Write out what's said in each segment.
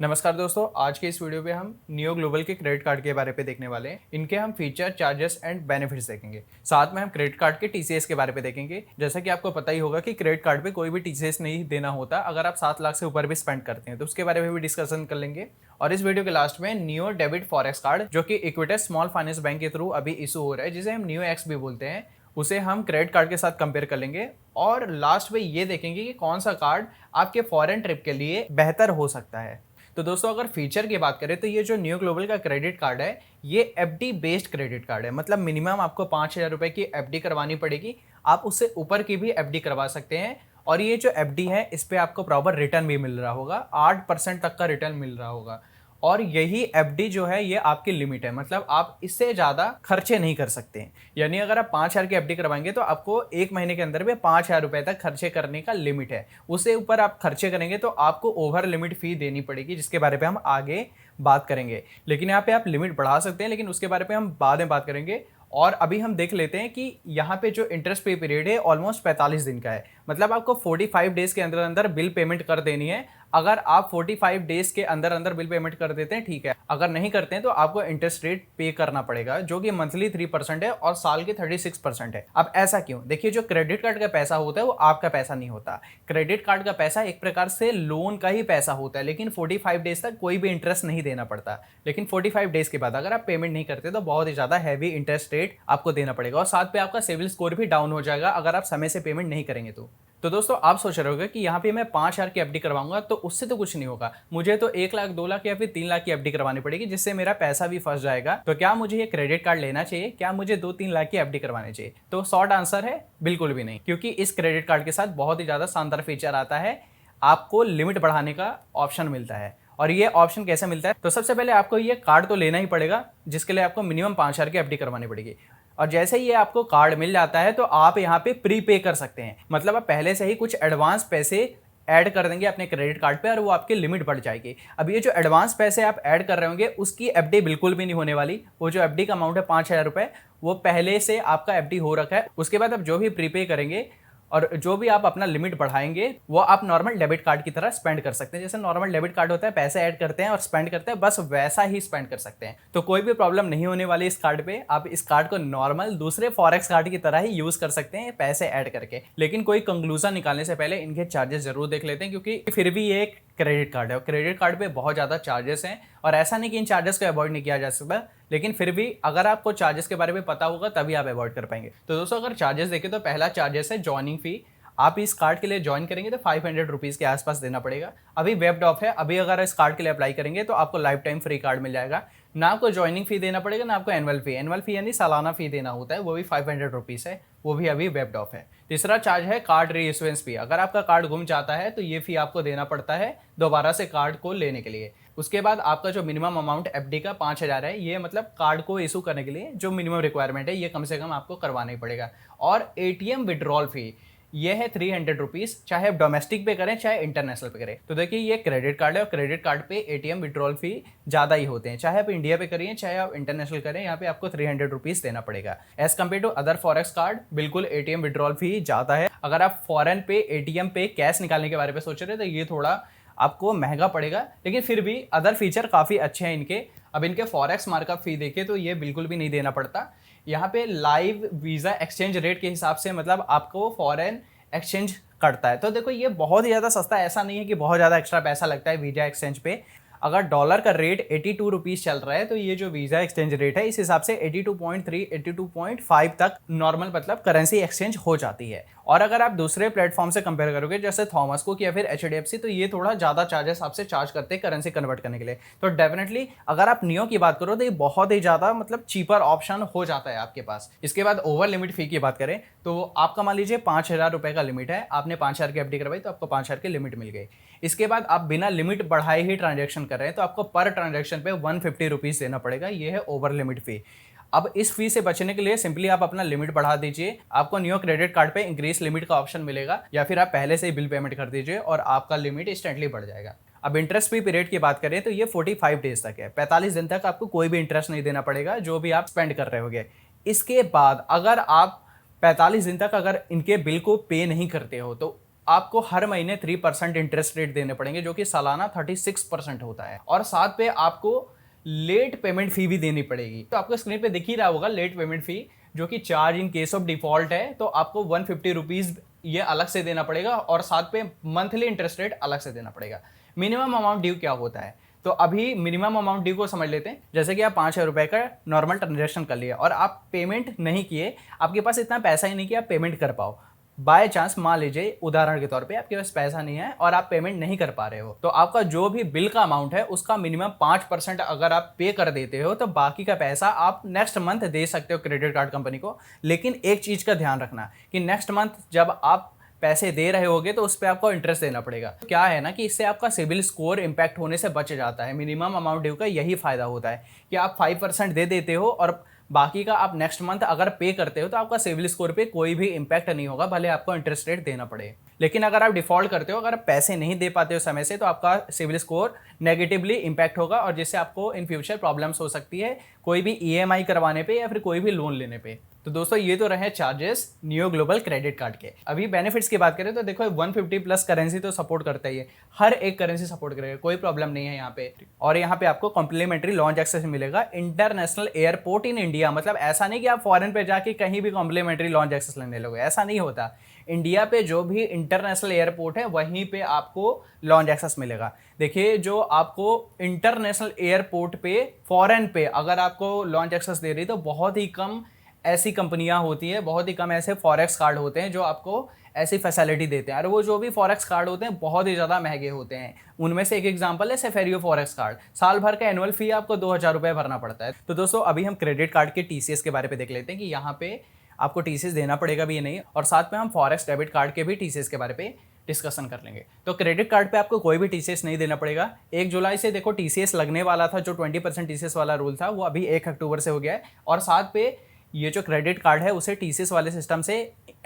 नमस्कार दोस्तों, आज के इस वीडियो पे हम नियो ग्लोबल के क्रेडिट कार्ड के बारे पे देखने वाले हैं। इनके हम फीचर, चार्जेस एंड बेनिफिट्स देखेंगे। साथ में हम क्रेडिट कार्ड के टीसीएस के बारे पे देखेंगे। जैसा कि आपको पता ही होगा कि क्रेडिट कार्ड पे कोई भी टीसीएस नहीं देना होता अगर आप 7 लाख से ऊपर भी स्पेंड करते हैं, तो उसके बारे में भी डिस्कशन कर लेंगे। और इस वीडियो के लास्ट में नियो डेबिट फॉरेक्स कार्ड, जो कि इक्विटस स्मॉल फाइनेंस बैंक के थ्रू अभी इशू हो रहा है, जिसे हम नियो एक्स भी बोलते हैं, उसे हम क्रेडिट कार्ड के साथ कंपेयर कर लेंगे। और लास्ट में ये देखेंगे कि कौन सा कार्ड आपके फॉरेन ट्रिप के लिए बेहतर हो सकता है। तो दोस्तों, अगर फीचर की बात करें तो ये जो नियो ग्लोबल का क्रेडिट कार्ड है, ये एफडी बेस्ड क्रेडिट कार्ड है। मतलब मिनिमम आपको 5,000 रुपए की एफडी करवानी पड़ेगी। आप उससे ऊपर की भी एफडी करवा सकते हैं। और ये जो एफडी है, इस पे आपको प्रॉपर रिटर्न भी मिल रहा होगा, 8% तक का रिटर्न मिल रहा होगा। और यही एफडी जो है, ये आपकी लिमिट है। मतलब आप इससे ज़्यादा खर्चे नहीं कर सकते हैं। यानी अगर आप 5,000 की एफडी करवाएंगे तो आपको 1 महीने के अंदर में 5,000 रुपए तक खर्चे करने का लिमिट है। उससे ऊपर आप खर्चे करेंगे तो आपको ओवर लिमिट फी देनी पड़ेगी, जिसके बारे पे हम आगे बात करेंगे। लेकिन यहाँ पे आप लिमिट बढ़ा सकते हैं, लेकिन उसके बारे पे हम बाद में बात करेंगे। और अभी हम देख लेते हैं कि यहाँ पे जो इंटरेस्ट पे पीरियड है ऑलमोस्ट 45 दिन का है। मतलब आपको 45 डेज के अंदर अंदर बिल पेमेंट कर देनी है। अगर आप 45 डेज के अंदर अंदर बिल पेमेंट कर देते हैं, ठीक है। अगर नहीं करते हैं तो आपको इंटरेस्ट रेट पे करना पड़ेगा, जो कि मंथली 3% है और साल के 36% है। अब ऐसा क्यों? देखिए, जो क्रेडिट कार्ड का पैसा होता है वो आपका पैसा नहीं होता। क्रेडिट कार्ड का पैसा एक प्रकार से लोन का ही पैसा होता है, लेकिन 45 डेज तक कोई भी इंटरेस्ट नहीं देना पड़ता। लेकिन 45 डेज के बाद अगर आप पेमेंट नहीं करते तो बहुत ही ज्यादा हैवी इंटरेस्ट रेट आपको देना पड़ेगा। और साथ पे आपका सिविल स्कोर भी डाउन हो जाएगा अगर आप समय से पेमेंट नहीं करेंगे तो दोस्तों, आप सोच रहे होगे कि यहाँ पे मैं 5,000 की एफडी करवाऊंगा तो उससे तो कुछ नहीं होगा, मुझे तो 1 लाख, 2 लाख या फिर 3 लाख की एफडी करवानी पड़ेगी, जिससे मेरा पैसा भी फंस जाएगा। तो क्या मुझे ये क्रेडिट कार्ड लेना चाहिए? क्या मुझे 2-3 लाख की एफडी करवानी चाहिए? तो शॉर्ट आंसर है बिल्कुल भी नहीं। क्योंकि इस क्रेडिट कार्ड के साथ बहुत ही ज्यादा शानदार फीचर आता है। आपको लिमिट बढ़ाने का ऑप्शन मिलता है। और ये ऑप्शन कैसे मिलता है? तो सबसे पहले आपको ये कार्ड तो लेना ही पड़ेगा, जिसके लिए आपको मिनिमम 5,000 की एफडी करवानी पड़ेगी। और जैसे ही ये आपको कार्ड मिल जाता है तो आप यहाँ पे प्री पे कर सकते हैं। मतलब आप पहले से ही कुछ एडवांस पैसे ऐड कर देंगे अपने क्रेडिट कार्ड पे और वो आपकी लिमिट बढ़ जाएगी। अब ये जो एडवांस पैसे आप ऐड कर रहे होंगे, उसकी एफडी बिल्कुल भी नहीं होने वाली। वो जो एफडी का अमाउंट है 5,000 रुपए, वो पहले से आपका एफडी हो रखा है। उसके बाद आप जो भी प्रीपे करेंगे और जो भी आप अपना लिमिट बढ़ाएंगे, वो आप नॉर्मल डेबिट कार्ड की तरह स्पेंड कर सकते हैं। जैसे नॉर्मल डेबिट कार्ड होता है, पैसे ऐड करते हैं और स्पेंड करते हैं, बस वैसा ही स्पेंड कर सकते हैं। तो कोई भी प्रॉब्लम नहीं होने वाली इस कार्ड पे। आप इस कार्ड को नॉर्मल दूसरे फॉरेक्स कार्ड की तरह ही यूज कर सकते हैं पैसे ऐड करके। लेकिन कोई कंक्लूजन निकालने से पहले इनके चार्जेस जरूर देख लेते हैं, क्योंकि फिर भी ये एक क्रेडिट कार्ड है और क्रेडिट कार्ड पे बहुत ज़्यादा चार्जेस हैं। और ऐसा नहीं कि इन चार्जेस को अवॉइड नहीं किया जा सकता, लेकिन फिर भी अगर आपको चार्जेस के बारे में पता होगा तभी आप अवॉइड कर पाएंगे। तो दोस्तों, अगर चार्जेस देखें तो पहला चार्जेस है ज्वाइनिंग फी। आप इस कार्ड के लिए ज्वाइन करेंगे तो 500 रुपीज़ के आसपास देना पड़ेगा। अभी वेब्ड ऑफ है। अभी अगर इस कार्ड के लिए अप्लाई करेंगे तो आपको लाइफ टाइम फ्री कार्ड मिल जाएगा। ना आपको ज्वाइनिंग फी देना पड़ेगा, ना आपको एनुअल फी। एनुअल फी यानी सालाना फी देना होता है, वो भी 500 रुपीज़ है। वो भी अभी वेब्ड ऑफ है। तीसरा चार्ज है कार्ड रीइश्यूएंस फी। अगर आपका कार्ड गुम जाता है तो ये फी आपको देना पड़ता है दोबारा से कार्ड को लेने के लिए। उसके बाद आपका जो मिनिमम अमाउंट एफडी का 5,000 है, ये मतलब कार्ड को इशू करने के लिए जो मिनिमम रिक्वायरमेंट है, ये कम से कम आपको करवाना ही पड़ेगा। और एटीएम विड्रॉल फी ये है 300 रुपीज़, चाहे आप डोमेस्टिक पे करें चाहे इंटरनेशनल पे करें। तो देखिए, ये क्रेडिट कार्ड है और क्रेडिट कार्ड पे एटीएम विड्रॉल फी ज़्यादा ही होते हैं। चाहे आप इंडिया पे करिए चाहे आप इंटरनेशनल करें, यहाँ पे आपको 300 रुपीज़ देना पड़ेगा। As compare to other forex card, बिल्कुल एटीएम विड्रॉल फी ज़्यादा है। अगर आप फॉरेन पे एटीएम पे कैश निकालने के बारे में सोच रहे हैं तो ये थोड़ा आपको महंगा पड़ेगा, लेकिन फिर भी अदर फीचर काफ़ी अच्छे हैं इनके। अब इनके फॉरेक्स मार्कअप फी देखें तो ये बिल्कुल भी नहीं देना पड़ता। यहाँ पे लाइव वीज़ा एक्सचेंज रेट के हिसाब से मतलब आपको फॉरेन एक्सचेंज करता है। तो देखो, ये बहुत ही ज़्यादा सस्ता, ऐसा नहीं है कि बहुत ज़्यादा एक्स्ट्रा पैसा लगता है वीज़ा एक्सचेंज पे। अगर डॉलर का रेट 82 रुपीज़ चल रहा है तो ये जो वीज़ा एक्सचेंज रेट है, इस हिसाब से 82.3, 82.5 तक नॉर्मल मतलब करेंसी एक्सचेंज हो जाती है। और अगर आप दूसरे प्लेटफॉर्म से कंपेयर करोगे, जैसे थॉमस कुक या फिर एचडीएफसी, तो ये थोड़ा ज़्यादा चार्जेस आपसे चार्ज करते हैं करेंसी कन्वर्ट करने के लिए। तो डेफिनेटली अगर आप नियो की बात करो तो ये बहुत ही ज़्यादा मतलब चीपर ऑप्शन हो जाता है आपके पास। इसके बाद ओवर लिमिट फ़ी की बात करें तो आपका मान लीजिए 5,000 रुपये का लिमिट है, आपने 5,000 की एफडी करवाई तो आपको 5,000 की लिमिट मिल गई। इसके बाद आप बिना लिमिट बढ़ाए ही ट्रांजेक्शन कर रहे हैं तो आपको पर ट्रांजेक्शन पे 150 रुपीज़ देना पड़ेगा। ये है ओवर लिमिट फ़ी। अब इस फी से बचने के लिए सिंपली आप अपना लिमिट बढ़ा दीजिए। आपको नियो क्रेडिट कार्ड पे इंक्रीज लिमिट का ऑप्शन मिलेगा, या फिर आप पहले से ही बिल पेमेंट कर दीजिए और आपका लिमिट इंस्टेंटली बढ़ जाएगा। अब इंटरेस्ट फ्री पीरियड की बात करें तो ये 45 डेज तक है। 45 दिन तक आपको कोई भी इंटरेस्ट नहीं देना पड़ेगा जो भी आप स्पेंड कर रहे होगे। इसके बाद अगर आप 45 दिन तक अगर इनके बिल को पे नहीं करते हो तो आपको हर महीने 3% इंटरेस्ट रेट देने पड़ेंगे, जो कि सालाना 36% होता है। और साथ पे आपको लेट पेमेंट फी भी देनी पड़ेगी। तो आपको स्क्रीन पे दिख ही रहा होगा लेट पेमेंट फी, जो कि charge in case of default है। तो आपको 150 रुपीज़ ये अलग से देना पड़ेगा और साथ पे मंथली इंटरेस्ट रेट अलग से देना पड़ेगा। मिनिमम अमाउंट ड्यू क्या होता है, तो अभी मिनिमम अमाउंट ड्यू को समझ लेते हैं। जैसे कि आप 5,000 रुपये का नॉर्मल ट्रांजेक्शन कर लिया और आप पेमेंट नहीं किए, आपके पास इतना पैसा ही नहीं कि आप पेमेंट कर पाओ। बाय चांस मान लीजिए उदाहरण के तौर पे आपके पास पैसा नहीं है और आप पेमेंट नहीं कर पा रहे हो, तो आपका जो भी बिल का अमाउंट है उसका मिनिमम 5% अगर आप पे कर देते हो तो बाकी का पैसा आप नेक्स्ट मंथ दे सकते हो क्रेडिट कार्ड कंपनी को। लेकिन एक चीज़ का ध्यान रखना कि नेक्स्ट मंथ जब आप पैसे दे रहे होगे तो उस पर आपको इंटरेस्ट देना पड़ेगा। क्या है ना कि इससे आपका सिविल स्कोर इंपैक्ट होने से बच जाता है। मिनिमम अमाउंट ड्यू का यही फायदा होता है कि आप 5% दे देते हो और बाकी का आप नेक्स्ट मंथ अगर पे करते हो तो आपका सिविल स्कोर पे कोई भी इंपैक्ट नहीं होगा, भले आपको इंटरेस्ट रेट देना पड़े। लेकिन अगर आप डिफॉल्ट करते हो, अगर आप पैसे नहीं दे पाते हो समय से, तो आपका सिविल स्कोर नेगेटिवली इंपैक्ट होगा और जिससे आपको इन फ्यूचर प्रॉब्लम्स हो सकती है कोई भी ईएमआई करवाने पे या फिर कोई भी लोन लेने पे। तो दोस्तों ये तो रहे charges neo global credit card के। अभी बेनिफिट्स की बात करें तो देखो 150 प्लस करेंसी तो सपोर्ट करता ही है, हर एक करेंसी सपोर्ट करेगा, कोई प्रॉब्लम नहीं है यहाँ पे। और यहाँ पे आपको कॉम्प्लीमेंट्री लॉन्च एक्सेस मिलेगा इंटरनेशनल एयरपोर्ट इन इंडिया। मतलब ऐसा नहीं कि आप फॉरेन पे जाके कहीं भी कॉम्प्लीमेंट्री लॉन्च एक्सेस लेने लोगे, ऐसा नहीं होता। इंडिया पे जो भी इंटरनेशनल एयरपोर्ट है वहीं पे आपको लॉन्च एक्सेस मिलेगा। देखिए जो आपको इंटरनेशनल एयरपोर्ट पे फॉरेन पे अगर आपको लॉन्च एक्सेस दे रही तो बहुत ही कम ऐसी कंपनियां होती है, बहुत ही कम ऐसे फॉरेक्स कार्ड होते हैं जो आपको ऐसी फैसिलिटी देते हैं। और वो जो भी फॉरेक्स कार्ड होते हैं बहुत ही ज़्यादा महंगे होते हैं। उनमें से एक एग्जांपल है सेफेरियो फॉरेक्स कार्ड। साल भर का एनुअल फी आपको 2,000 रुपये भरना पड़ता है। तो दोस्तों अभी हम क्रेडिट कार्ड के टीसीएस के बारे में देख लेते हैं कि यहाँ पे आपको टीसीएस देना पड़ेगा भी या नहीं, और साथ में हम फॉरेक्स डेबिट कार्ड के भी टीसीएस के बारे में डिस्कशन कर लेंगे। तो क्रेडिट कार्ड पे आपको कोई भी टीसीएस नहीं देना पड़ेगा। 1 जुलाई से देखो टीसीएस लगने वाला था, जो 20% टीसीएस वाला रूल था वो अभी 1 अक्टूबर से हो गया है। और साथ पे ये जो क्रेडिट कार्ड है उसे टीसीएस वाले सिस्टम से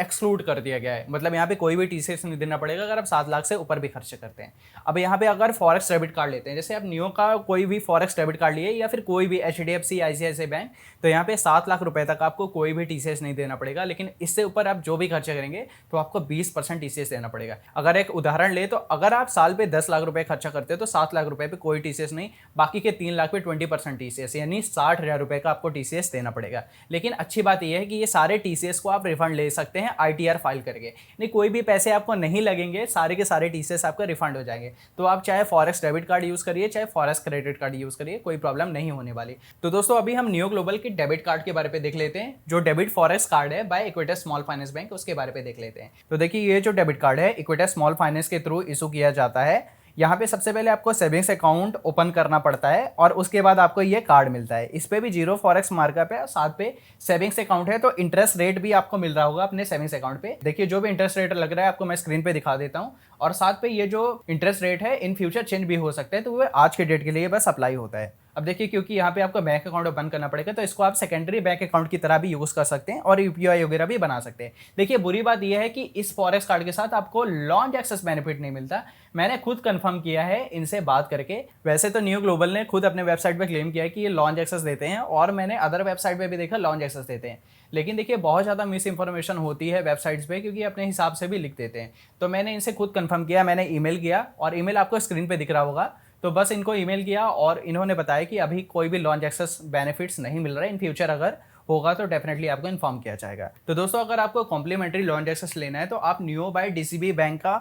एक्सक्लूड कर दिया गया है। मतलब यहाँ पे कोई भी टीसीएस नहीं देना पड़ेगा अगर आप 7 लाख से ऊपर भी खर्च करते हैं। अब यहाँ पे अगर फॉरेक्स डेबिट कार्ड लेते हैं, जैसे आप नियो का कोई भी फॉरेक्स डेबिट कार्ड लिए या फिर कोई भी एचडीएफसी आईसीआईसीआई बैंक, तो यहाँ पे 7 लाख रुपए तक आपको कोई भी टीसीएस नहीं देना पड़ेगा। लेकिन इससे ऊपर आप जो भी खर्चा करेंगे तो आपको 20% टीसीएस देना पड़ेगा। अगर एक उदाहरण ले तो अगर आप साल पे 10 लाख रुपए खर्चा करते हो तो 7 लाख रुपए पे कोई टीसीएस नहीं, बाकी के 3 लाख पे 20% टीसीएस, यानी 60,000 रुपए का आपको टीसीएस देना पड़ेगा। लेकिन अच्छी बात यह है कि ये सारे टीसीएस को आप रिफंड ले सकते हैं आईटीआर फाइल करके, नहीं कोई भी पैसे आपको नहीं लगेंगे, सारे के सारे टीसीएस आपको रिफंड हो जाएंगे। तो आप चाहे फॉरेक्स डेबिट कार्ड यूज करिए चाहे फॉरेक्स क्रेडिट कार्ड यूज करिए, कोई प्रॉब्लम नहीं होने वाली। तो दोस्तों अभी हम नियो ग्लोबल के डेबिट कार्ड के बारे में देख लेते हैं, जो डेबिट फॉरेक्स कार्ड है by Equitas small finance bank, उसके बारे में देख लेते हैं। तो देखिए ये जो डेबिट कार्ड है इक्विटस स्मॉल फाइनेंस के थ्रू इशू किया जाता है। यहाँ पे सबसे पहले आपको सेविंग्स अकाउंट ओपन करना पड़ता है और उसके बाद आपको ये कार्ड मिलता है। इस पे भी 0 फॉरेक्स मार्कअप है, साथ पे सेविंग्स अकाउंट है, तो इंटरेस्ट रेट भी आपको मिल रहा होगा अपने सेविंग्स अकाउंट पे। देखिए जो भी इंटरेस्ट रेट लग रहा है आपको मैं स्क्रीन पे दिखा देता हूँ। और साथ पे ये जो इंटरेस्ट रेट है इन फ्यूचर चेंज भी हो सकता है, तो वो आज के डेट के लिए बस अप्लाई होता है। अब देखिए क्योंकि यहाँ पे आपको बैंक अकाउंट ओपन करना पड़ेगा तो इसको आप सेकेंडरी बैंक अकाउंट की तरह भी यूज कर सकते हैं और यूपीआई वगैरह भी बना सकते हैं। देखिए बुरी बात यह है कि इस फॉरेक्स कार्ड के साथ आपको लॉन्च एक्सेस बेनिफिट नहीं मिलता। मैंने खुद कंफर्म किया है इनसे बात करके। वैसे तो नियो ग्लोबल ने खुद अपने वेबसाइट पे क्लेम किया है कि ये लॉन्च एक्सेस देते हैं और मैंने अदर वेबसाइट पे भी देखा लॉन्च एक्सेस देते हैं। लेकिन देखिए बहुत ज़्यादा मिस इन्फॉर्मेशन होती है वेबसाइट्स पे, क्योंकि अपने हिसाब से भी लिख देते हैं। तो मैंने इनसे खुद कंफर्म किया, मैंने ईमेल किया और ईमेल आपको स्क्रीन पे दिख रहा होगा। तो बस इनको ईमेल किया और इन्होंने बताया कि अभी कोई भी लॉन्च एक्सेस बेनिफिट्स नहीं मिल रहा है, इन फ्यूचर अगर होगा तो डेफिनेटली आपको इन्फॉर्म किया जाएगा। तो दोस्तों अगर आपको कॉम्प्लीमेंट्री लॉन्च एक्सेस लेना है तो आप नियो बाय डीसीबी बैंक का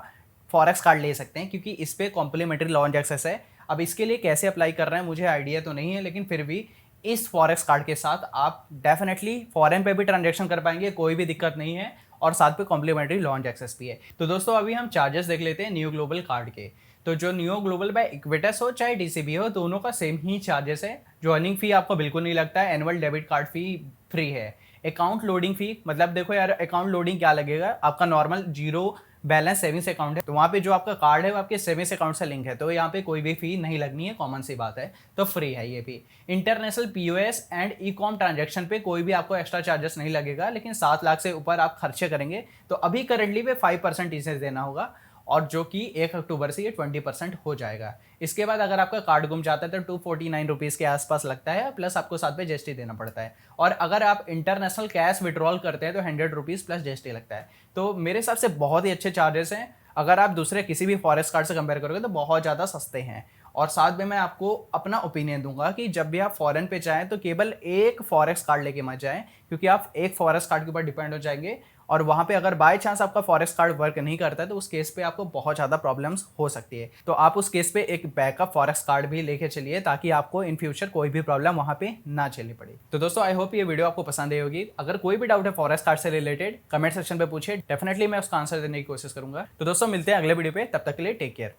फॉरेक्स कार्ड ले सकते हैं, क्योंकि इस पर कॉम्प्लीमेंट्री लॉन्च एक्सेस है। अब इसके लिए कैसे अप्लाई कर रहे हैं मुझे आइडिया तो नहीं है, लेकिन फिर भी इस फॉरेक्स कार्ड के साथ आप डेफिनेटली फॉरेन पे भी ट्रांजेक्शन कर पाएंगे, कोई भी दिक्कत नहीं है, और साथ पे कॉम्प्लीमेंट्री लॉन्च एक्सेस भी है। तो दोस्तों अभी हम चार्जेस देख लेते हैं नियो ग्लोबल कार्ड के। तो जो नियो ग्लोबल बाय इक्विटस हो चाहे डीसीबी हो, दोनों का सेम ही चार्जेस है। ज्वाइनिंग फी आपको बिल्कुल नहीं लगता है, एनुअल डेबिट कार्ड फी फ्री है। अकाउंट लोडिंग फी, मतलब देखो यार अकाउंट लोडिंग क्या लगेगा, आपका नॉर्मल 0 बैलेंस सेविंग्स अकाउंट है तो वहाँ पे जो आपका कार्ड है वो आपके सेविंग्स अकाउंट से लिंक है, तो यहाँ पे कोई भी फी नहीं लगनी है, कॉमन सी बात है, तो फ्री है ये भी। International POS and e com transaction पे कोई भी आपको एक्स्ट्रा चार्जेस नहीं लगेगा, लेकिन 7 लाख से ऊपर आप खर्चे करेंगे तो अभी करंटली पे 5% टीसीएस देना होगा, और जो कि 1 अक्टूबर से ये 20% हो जाएगा। इसके बाद अगर आपका कार्ड गुम जाता है तो 249 रुपीज़ के आसपास लगता है, प्लस आपको साथ पे जीएसटी देना पड़ता है। और अगर आप इंटरनेशनल कैश विड्रॉल करते हैं तो 100 रुपीज़ प्लस जीएसटी लगता है। तो मेरे हिसाब से बहुत ही अच्छे चार्जेस हैं। अगर आप दूसरे किसी भी फॉरेक्स कार्ड से कंपेयर करोगे तो बहुत ज़्यादा सस्ते हैं। और साथ में मैं आपको अपना ओपिनियन दूंगा कि जब भी आप फॉरेन पे जाएं तो केवल एक फॉरेक्स कार्ड लेके मत जाएं, क्योंकि आप एक फॉरेक्स कार्ड के ऊपर डिपेंड हो जाएंगे और वहां पे अगर बाय चांस आपका फॉरेक्स कार्ड वर्क नहीं करता है तो उस केस पे आपको बहुत ज़्यादा प्रॉब्लम्स हो सकती है। तो आप उस केस पे एक बैकअप फॉरेक्स कार्ड भी लेके चलिए ताकि आपको इन फ्यूचर कोई भी प्रॉब्लम वहां पे ना झेलनी पड़े। तो दोस्तों आई होप ये वीडियो आपको पसंद आई होगी। अगर कोई भी डाउट है फॉरेक्स कार्ड से रिलेटेड कमेंट सेक्शन पे पूछिए, डेफिनेटली मैं उसका आंसर देने की कोशिश करूंगा। तो दोस्तों मिलते हैं अगले वीडियो पे, तब तक के लिए टेक केयर।